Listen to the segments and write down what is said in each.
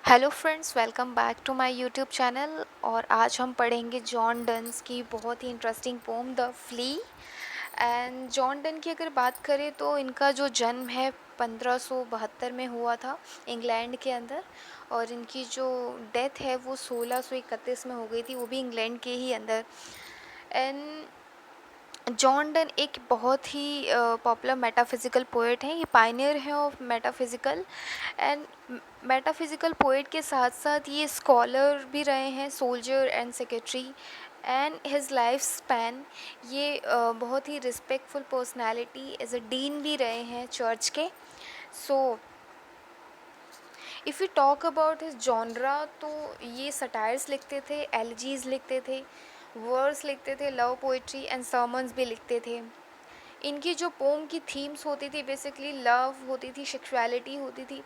Hello friends, welcome back to my YouTube channel. और आज हम पढ़ेंगे जॉन डन्स की बहुत ही interesting poem the flea. And John Donne की अगर बात करें तो इनका जो जन्म है 1572 में हुआ था इंग्लैंड के अंदर। और इनकी जो डेथ है वो 1631 में हो गई थी, वो भी इंग्लैंड के ही अंदर। एंड जॉन डन एक बहुत ही पॉपुलर मेटाफिज़िकल पोएट हैं। ये पायनियर हैं of metaphysical and metaphysical poet के साथ साथ ये स्कॉलर भी रहे हैं, soldier and secretary. And his life span ये बहुत ही respectful personality as a dean भी रहे हैं चर्च के। So if you talk about his genre तो ये सटायर्स लिखते थे, एलिजीज लिखते थे, वर्स लिखते थे, लव पोइट्री एंड सर्मन्स भी लिखते थे। इनकी जो पोम की थीम्स होती थी बेसिकली लव होती थी, सेक्सुअलिटी होती थी,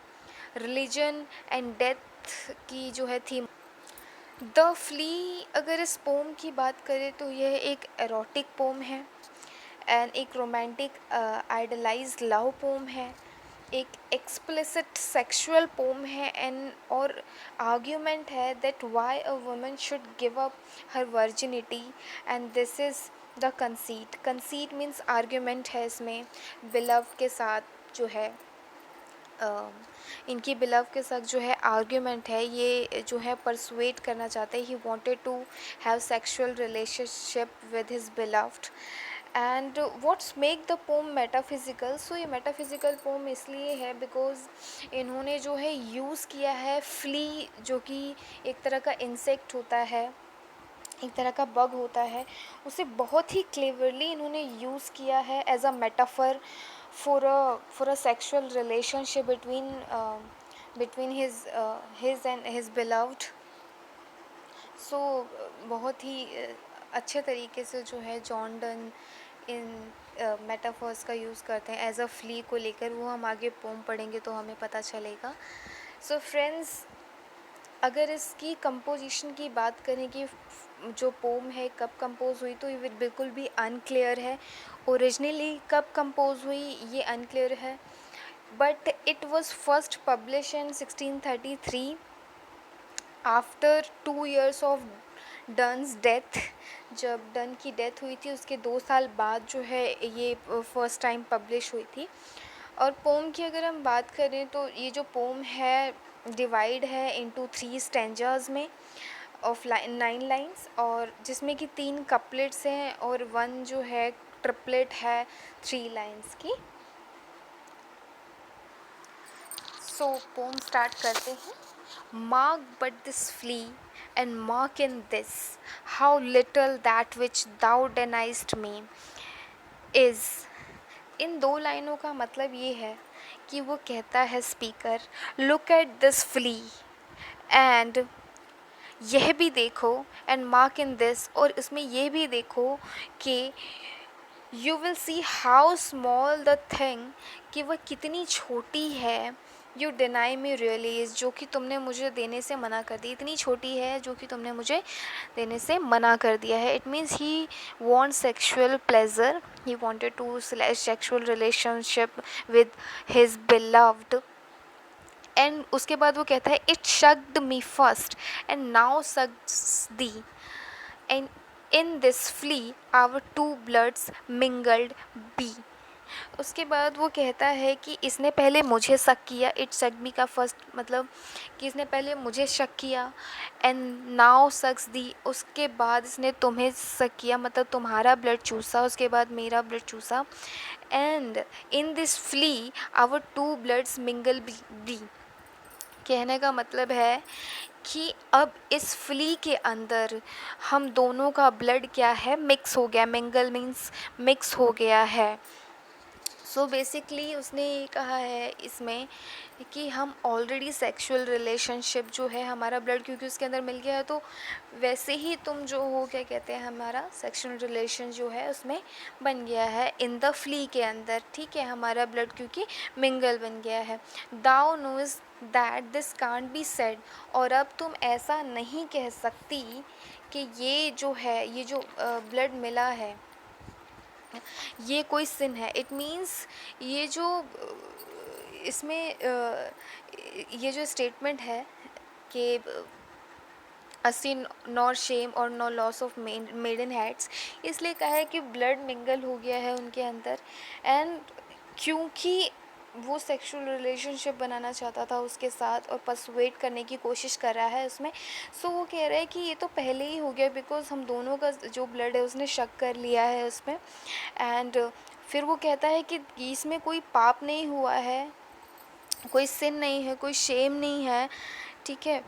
रिलीजन एंड डेथ की जो है थीम। द फ्ली अगर इस पोम की बात करें तो यह एक एरोटिक पोम है एंड एक रोमांटिक आइडलाइज्ड लव पोम है, एक एक्सप्लिसिट सेक्सुअल पोम है एंड और आर्ग्यूमेंट है that why a woman should give up her virginity. And this is the conceit means argument है इसमें बिलव के साथ जो है इनकी बिलव के साथ जो है आर्ग्यूमेंट है, ये जो है परसुएट करना चाहते हैं। He wanted to have sexual relationship with his beloved. And what's make the poem metaphysical, so ये मेटाफिज़िकल पोम इसलिए है बिकॉज इन्होंने जो है यूज़ किया है फ्ली, जो कि एक तरह का इंसेक्ट होता है, एक तरह का बग होता है, उसे बहुत ही क्लेवरली इन्होंने यूज़ किया है as a metaphor for a sexual relationship between his and his beloved. So बहुत ही अच्छे तरीके से जो है जॉन डन इन मेटाफर्स का यूज़ करते हैं एज अ फ्ली को लेकर। वो हम आगे पोम पढ़ेंगे तो हमें पता चलेगा। सो फ्रेंड्स, अगर इसकी कंपोजिशन की बात करें कि जो पोम है कब कंपोज हुई तो ये बिल्कुल भी अनक्लियर है। ओरिजिनली कब कंपोज हुई ये अनक्लियर है, but it was first publish in 1633 after 2 years of Donne's death. जब डन की डेथ हुई थी उसके 2 साल बाद जो है ये फर्स्ट टाइम पब्लिश हुई थी। और पोम की अगर हम बात करें तो ये जो पोम है डिवाइड है इनटू 3 स्टेंजास में ऑफ 9 लाइन्स, और जिसमें कि 3 कपलेट्स हैं और 1 जो है ट्रिपलेट है 3 लाइन्स की। सो पोम स्टार्ट करते हैं। Mark but this flea, and mark in this, how little that which thou deniest me is। इन 2 लाइनों का मतलब ये है कि वो कहता है speaker, look at this flea and यह भी देखो, एंड मार्क इन दिस और इसमें ये भी देखो कि you will see how small the thing, कि वह कितनी छोटी है। यू डिनाई मी रियलीज, जो कि तुमने मुझे देने से मना कर दी, इतनी छोटी है जो कि तुमने मुझे देने से मना कर दिया है। It means he want sexual pleasure, he wanted to sexual relationship with his beloved. And उसके बाद वो कहता है it sucked me first and now sucks thee, and in this flea our two bloods mingled be. उसके बाद वो कहता है कि इसने पहले मुझे शक किया, इट शक मी का फर्स्ट मतलब कि इसने पहले मुझे शक किया, एंड नाउ सक्स दी उसके बाद इसने तुम्हें शक किया, मतलब तुम्हारा ब्लड चूसा, उसके बाद मेरा ब्लड चूसा। And in this flea our two bloods mingle be, कहने का मतलब है कि अब इस फ्ली के अंदर हम दोनों का ब्लड क्या है, मिक्स हो गया। मिंगल मीन्स मिक्स हो गया है। सो बेसिकली उसने ये कहा है इसमें कि हम ऑलरेडी सेक्सुअल रिलेशनशिप जो है हमारा ब्लड क्योंकि उसके अंदर मिल गया है, तो वैसे ही तुम जो हो क्या कहते हैं हमारा सेक्सुअल रिलेशन जो है उसमें बन गया है इन द फ्ली के अंदर, ठीक है, हमारा ब्लड क्योंकि मिंगल बन गया है। Thou knows that this can't be said, और अब तुम ऐसा नहीं कह सकती कि ये जो है ये जो ब्लड मिला है ये कोई सिन है। इट मीन्स ये जो इसमें ये जो स्टेटमेंट है के असी नॉर शेम और no loss of maidenheads, इसलिए कहा है कि ब्लड मिंगल हो गया है उनके अंदर। एंड क्योंकि वो सेक्सुअल रिलेशनशिप बनाना चाहता था उसके साथ और पर्सुएट करने की कोशिश कर रहा है उसमें, सो वो कह रहा है कि ये तो पहले ही हो गया बिकॉज हम दोनों का जो ब्लड है उसने शक कर लिया है उसमें। एंड फिर वो कहता है कि इसमें कोई पाप नहीं हुआ है, कोई सिन नहीं है, कोई शेम नहीं है, ठीक है,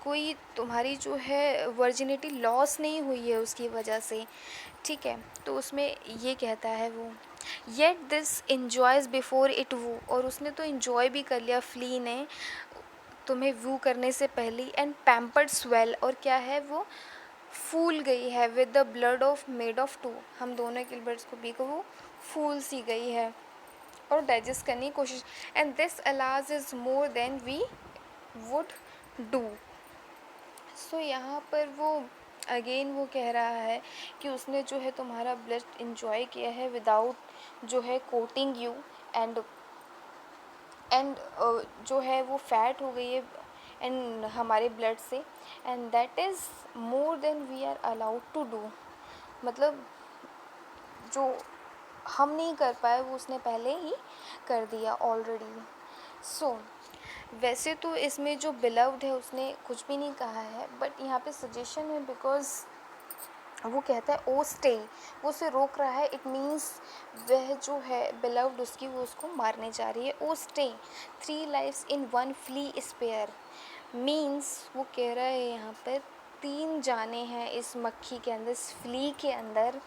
कोई तुम्हारी जो है वर्जिनिटी लॉस नहीं हुई है उसकी वजह से, ठीक है। तो उसमें ये कहता है वो, yet this enjoys before it woo, और उसने तो इन्जॉय भी कर लिया फ्ली ने तुम्हें वू करने से पहले। एंड पैम्पर्ड स्वेल, और क्या है वो फूल गई है with the blood of made of two, हम दोनों के ब्लड्स को पी कर वो फूल सी गई है और डाइजेस्ट करने की कोशिश। And this alas is more than we would do. So यहाँ पर वो अगेन वो कह रहा है कि उसने जो है तुम्हारा ब्लड इंजॉय किया है विदाउट जो है कोटिंग यू। एंड जो है वो फैट हो गई है एंड हमारे ब्लड से, and that is more than we are allowed to do, मतलब जो हम नहीं कर पाए वो उसने पहले ही कर दिया ऑलरेडी। सो वैसे तो इसमें जो बिलव्ड है उसने कुछ भी नहीं कहा है, बट यहाँ पे सजेशन है बिकॉज वो कहता है ओ स्टे, वो उसे रोक रहा है। इट मीन्स वह जो है बिलव्ड उसकी, वो उसको मारने जा रही है। ओ स्टे 3 लाइफ्स इन 1 फ्ली स्पेयर, मीन्स वो कह रहा है यहाँ पर 3 जाने हैं इस मक्खी के अंदर, इस फ्ली के अंदर,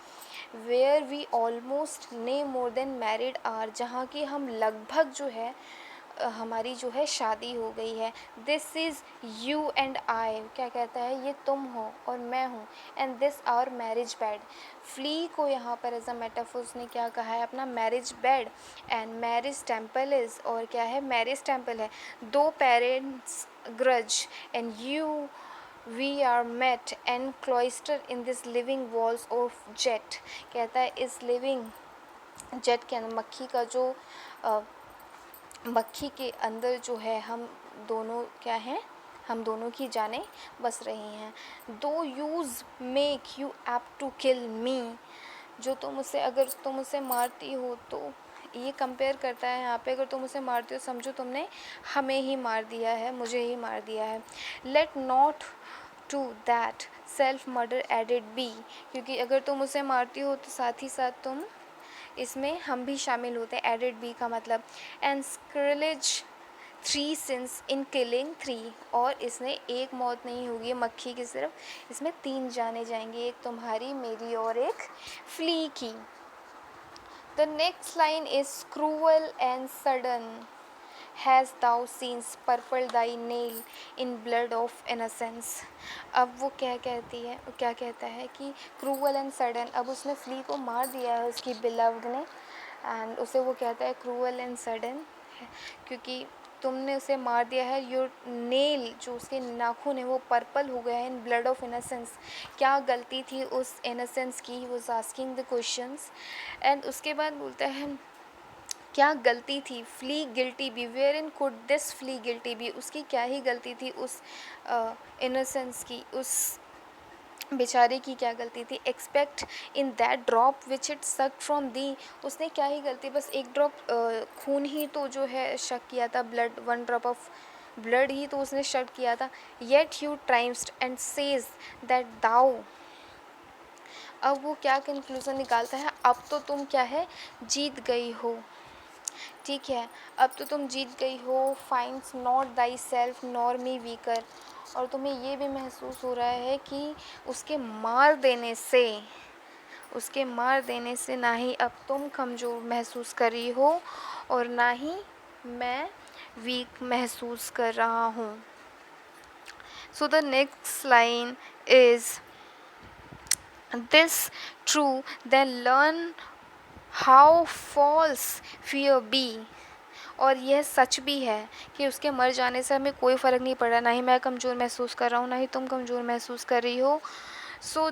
वेयर वी ऑलमोस्ट ने मोर देन मैरिड आर, जहाँ की हम लगभग जो है हमारी जो है शादी हो गई है। This is you and I, क्या कहता है, ये तुम हो और मैं हूँ। And this our marriage bed, flea को यहाँ पर एज अ मेटाफोर उसने क्या कहा है, अपना marriage bed. And marriage temple is, और क्या है, मैरिज टेम्पल है। 2 parents grudge and you we are met and cloister in this living walls of jet, कहता है इस लिविंग जेट के अंदर, मक्खी का जो मक्खी के अंदर जो है हम दोनों क्या हैं, हम दोनों की जानें बस रही हैं। Though use make you apt to kill me, जो तुम उसे, अगर तुम उसे मारती हो तो, ये कंपेयर करता है यहाँ पे, अगर तुम उसे मारती हो समझो तुमने हमें ही मार दिया है, मुझे ही मार दिया है। Let not to that self murder added be, क्योंकि अगर तुम उसे मारती हो तो साथ ही साथ तुम, इसमें हम भी शामिल होते हैं, एडेड बी का मतलब। एंड स्क्रिलेज 3 सिंस इन किलिंग 3, और इसने एक मौत नहीं होगी मक्खी की, सिर्फ इसमें 3 जाने जाएंगी, एक तुम्हारी, मेरी और एक फ्ली की। The next line is cruel and sudden has thou since purple thy nail in blood of innocence. अब वो क्या कहती है, क्या कहता है कि क्रूअल एंड सडन, अब उसने फ्ली को मार दिया है उसकी बिलव्ड ने, एंड उसे वो कहता है क्रूअल एंड सडन, क्योंकि तुमने उसे मार दिया है। योर नेल, जो उसके नाखून है वो पर्पल हो गया है इन ब्लड ऑफ इनोसेंस, क्या गलती थी उस इनोसेंस की, was asking the questions. And उसके बाद बोलता है क्या गलती थी, flea guilty be, wherein could this flea guilty be, उसकी क्या ही गलती थी उस इनोसेंस की, उस बेचारे की क्या गलती थी। Expect in that drop which it sucked from the, उसने क्या ही गलती, बस एक ड्रॉप खून ही तो जो है शक किया था, ब्लड, 1 ड्रॉप ऑफ ब्लड ही तो उसने शक किया था। Yet you triumph'st and says that thou, अब वो क्या कंक्लूज़न निकालता है, अब तो तुम क्या है, जीत गई हो, ठीक है, अब तो तुम जीत गई हो। Finds not thy self nor me weaker, और तुम्हें ये भी महसूस हो रहा है कि उसके मार देने से, उसके मार देने से ना ही अब तुम कमज़ोर महसूस कर रही हो और ना ही मैं वीक महसूस कर रहा हूँ। So the next line is this true then learn how false fear be, और यह सच भी है कि उसके मर जाने से हमें कोई फ़र्क नहीं पड़ रहा, ना ही मैं कमज़ोर महसूस कर रहा हूँ, ना ही तुम कमज़ोर महसूस कर रही हो। सो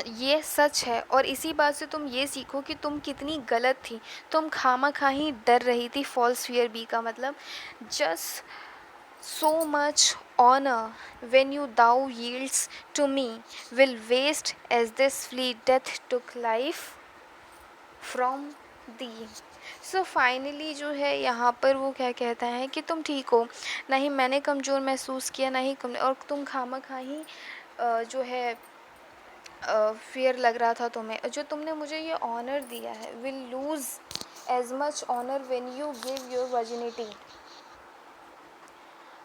ये सच है, और इसी बात से तुम ये सीखो कि तुम कितनी गलत थी, तुम खामा खा ही डर रही थी। फॉल्स फियर बी का मतलब just So much honor when you thou yields to me will waste as this fleet death took life from thee. So finally जो है यहाँ पर वो क्या कहता है कि तुम ठीक हो, ना ही मैंने कमज़ोर महसूस किया, ना ही और तुम खामखा ही जो है फियर लग रहा था तुम्हें, जो तुमने मुझे ये ऑनर दिया है, will lose as much honour when you give your virginity.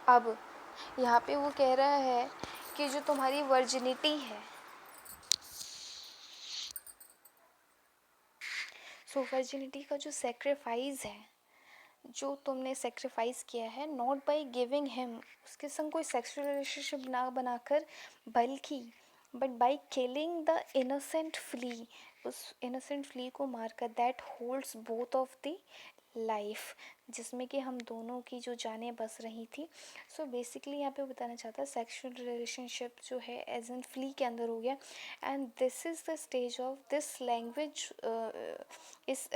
अब यहाँ पे वो कह रहा है कि जो तुम्हारी वर्जिनिटी है, सो वर्जिनिटी का जो सेक्रीफाइस है, जो तुमने सेक्रीफाइस किया है, नॉट बाय गिविंग हिम, उसके संग कोई सेक्सुअल रिलेशनशिप ना बनाकर, बल्कि but by killing the innocent flea, उस इनोसेंट फ्ली को मारकर, that holds both of the life, जिसमें कि हम दोनों की जो जानें बस रही थी। सो बेसिकली यहाँ पे बताना चाहता है सेक्सुअल रिलेशनशिप जो है एज एन फ्ली के अंदर हो गया, and this is the stage of this language इस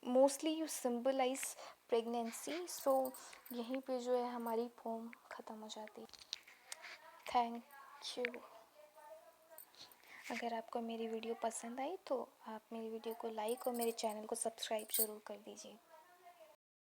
मोस्टली यू सिम्बलाइज प्रेगनेंसी। सो यहीं पे जो है हमारी पोम ख़त्म हो जाती है। Thank you. अगर आपको मेरी वीडियो पसंद आई तो आप मेरी वीडियो को लाइक और मेरे चैनल को सब्सक्राइब ज़रूर कर दीजिए।